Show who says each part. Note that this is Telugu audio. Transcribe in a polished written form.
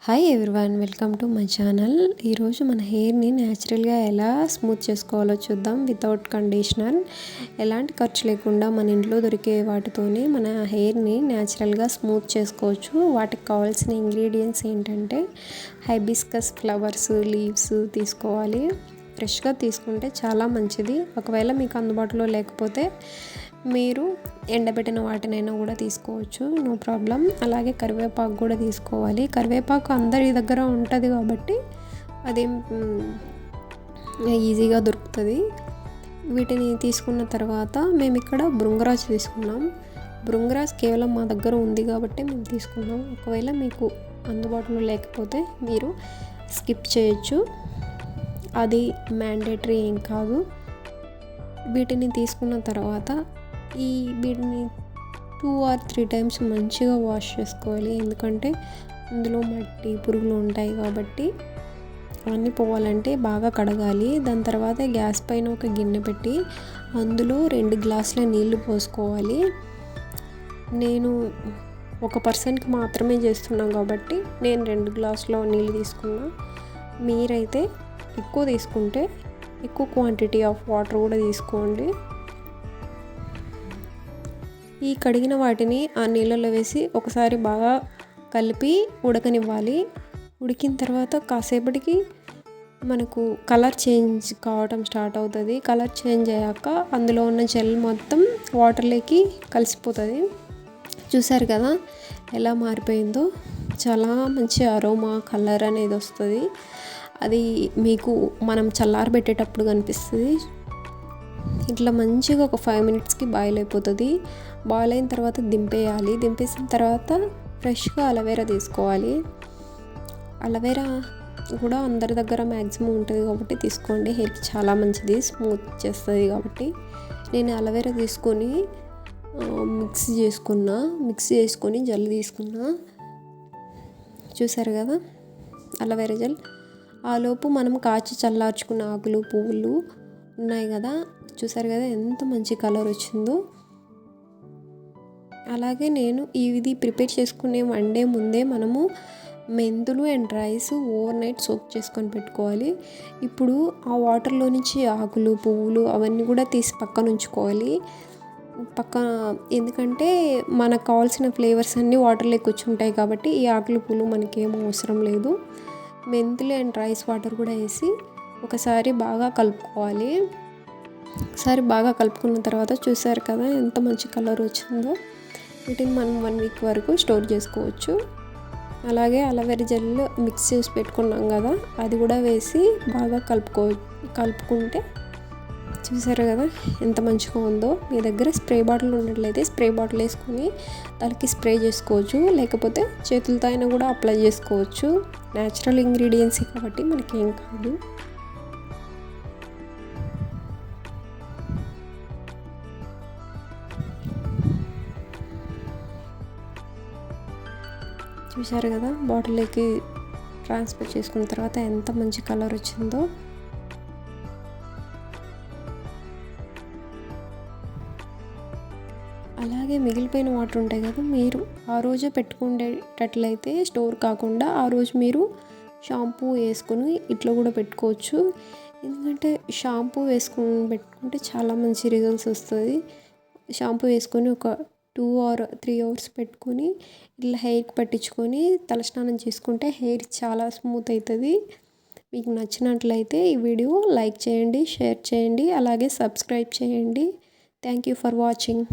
Speaker 1: Hi everyone, welcome to my channel. ఈరోజు మన హెయిర్ని న్యాచురల్గా ఎలా స్మూత్ చేసుకోవాలో చూద్దాం. వితౌట్ కండిషనర్, ఎలాంటి ఖర్చు లేకుండా మన ఇంట్లో దొరికే వాటితోనే మన హెయిర్ని న్యాచురల్గా స్మూత్ చేసుకోవచ్చు. వాటికి కావాల్సిన ఇంగ్రీడియంట్స్ ఏంటంటే హైబిస్కస్ ఫ్లవర్స్ లీవ్స్ తీసుకోవాలి. ఫ్రెష్గా తీసుకుంటే చాలా మంచిది. ఒకవేళ మీకు అందుబాటులో లేకపోతే మీరు ఎండబెట్టిన వాటినైనా కూడా తీసుకోవచ్చు, నో ప్రాబ్లం. అలాగే కరివేపాకు కూడా తీసుకోవాలి. కరివేపాకు అందరి దగ్గర ఉంటుంది కాబట్టి అదేం ఈజీగా దొరుకుతుంది. వీటిని తీసుకున్న తర్వాత మేము ఇక్కడ భృంగరాజ్ తీసుకున్నాం. భృంగరాజ్ కేవలం మా దగ్గర ఉంది కాబట్టి మేము తీసుకున్నాం. ఒకవేళ మీకు అందుబాటులో లేకపోతే మీరు స్కిప్ చేయొచ్చు, అది మ్యాండేటరీ ఏం కాదు. వీటిని తీసుకున్న తర్వాత వీటిని 2 or 3 times మంచిగా వాష్ చేసుకోవాలి. ఎందుకంటే అందులో మట్టి పురుగులు ఉంటాయి కాబట్టి అవన్నీ పోవాలంటే బాగా కడగాలి. దాని తర్వాత గ్యాస్ పైన ఒక గిన్నె పెట్టి అందులో 2 గ్లాసుల నీళ్లు పోసుకోవాలి. నేను ఒక పర్సన్కి మాత్రమే చేస్తున్నాను కాబట్టి నేను 2 గ్లాసుల నీళ్ళు తీసుకున్నా. మీరైతే ఎక్కువ తీసుకుంటే ఎక్కువ క్వాంటిటీ ఆఫ్ వాటర్ కూడా తీసుకోండి. ఈ కడిగిన వాటిని ఆ నీళ్ళలో వేసి ఒకసారి బాగా కలిపి ఉడకనివ్వాలి. ఉడికిన తర్వాత కాసేపటికి మనకు కలర్ చేంజ్ కావటం స్టార్ట్ అవుతుంది. కలర్ చేంజ్ అయ్యాక అందులో ఉన్న జెల్ మొత్తం వాటర్లోకి కలిసిపోతుంది. చూసారు కదా ఎలా మారిపోయిందో. చాలా మంచి అరోమా కలర్ అనేది వస్తుంది. అది మీకు మనం చల్లారబెట్టేటప్పుడు కనిపిస్తుంది. ఇట్లా మంచిగా ఒక 5 minutesకి బాయిల్ అయిపోతుంది. బాయిల్ అయిన తర్వాత దింపేయాలి. దింపేసిన తర్వాత ఫ్రెష్గా అలోవెరా తీసుకోవాలి. అలోవెరా కూడా అందరి దగ్గర మ్యాక్సిమం ఉంటుంది కాబట్టి తీసుకోండి. హెయిర్కి చాలా మంచిది, స్మూత్ చేస్తుంది కాబట్టి. నేను అలోవెరా తీసుకొని మిక్స్ చేసుకొని జెల్ తీసుకున్నా. చూసారు కదా అలోవెరా జెల్. ఆలోపు మనం కాచి చల్లార్చుకున్న ఆకులు పువ్వులు ఉన్నాయి కదా, చూసారు కదా ఎంత మంచి కలర్ వచ్చిందో. అలాగే నేను ఇది ప్రిపేర్ చేసుకునే 1 day ముందే మనము మెంతులు and rice over night soak చేసుకొని పెట్టుకోవాలి. ఇప్పుడు ఆ వాటర్లో నుంచి ఆకులు పువ్వులు అవన్నీ కూడా తీసి పక్కన ఉంచుకోవాలి. ఎందుకంటే మనకు కావాల్సిన ఫ్లేవర్స్ అన్నీ వాటర్లో కూర్చుంటాయి కాబట్టి ఈ ఆకులు పువ్వులు మనకేం అవసరం లేదు. మెంతులు అండ్ రైస్ వాటర్ కూడా వేసి ఒకసారి బాగా కలుపుకోవాలి. ఒకసారి బాగా కలుపుకున్న తర్వాత చూసారు కదా ఎంత మంచి కలర్ వచ్చిందో. వీటిని మనం 1 week వరకు స్టోర్ చేసుకోవచ్చు. అలాగే అలోవెరా జెల్ మిక్స్ చేసి పెట్టుకున్నాం కదా, అది కూడా వేసి బాగా కలుపుకుంటే చూసారు కదా ఎంత మంచిగా ఉందో. మీ దగ్గర స్ప్రే బాటిల్ ఉన్నట్లయితే స్ప్రే బాటిల్ వేసుకొని దానికి స్ప్రే చేసుకోవచ్చు, లేకపోతే చేతులతో అయినా కూడా అప్లై చేసుకోవచ్చు. న్యాచురల్ ఇంగ్రీడియంట్స్ కాబట్టి మనకేం కాదు. చూసారు కదా బాటిల్లోకి ట్రాన్స్ఫర్ చేసుకున్న తర్వాత ఎంత మంచి కలర్ వచ్చిందో. అలాగే మిగిలిపోయిన వాటర్ ఉంటాయి కదా, మీరు ఆ రోజే పెట్టుకునేటట్లయితే స్టోర్ కాకుండా ఆ రోజు మీరు షాంపూ వేసుకొని ఇట్లా కూడా పెట్టుకోవచ్చు. ఎందుకంటే షాంపూ వేసుకొని పెట్టుకుంటే చాలా మంచి రిజల్ట్స్ వస్తుంది. షాంపూ వేసుకొని ఒక 2 or 3 hours పెట్టుకొని ఇట్లా హెయిర్కి పట్టించుకొని తలస్నానం చేసుకుంటే హెయిర్ చాలా స్మూత్ అవుతుంది. మీకు నచ్చినట్లయితే ఈ వీడియో లైక్ చేయండి, షేర్ చేయండి, అలాగే సబ్స్క్రైబ్ చేయండి. Thank you for watching.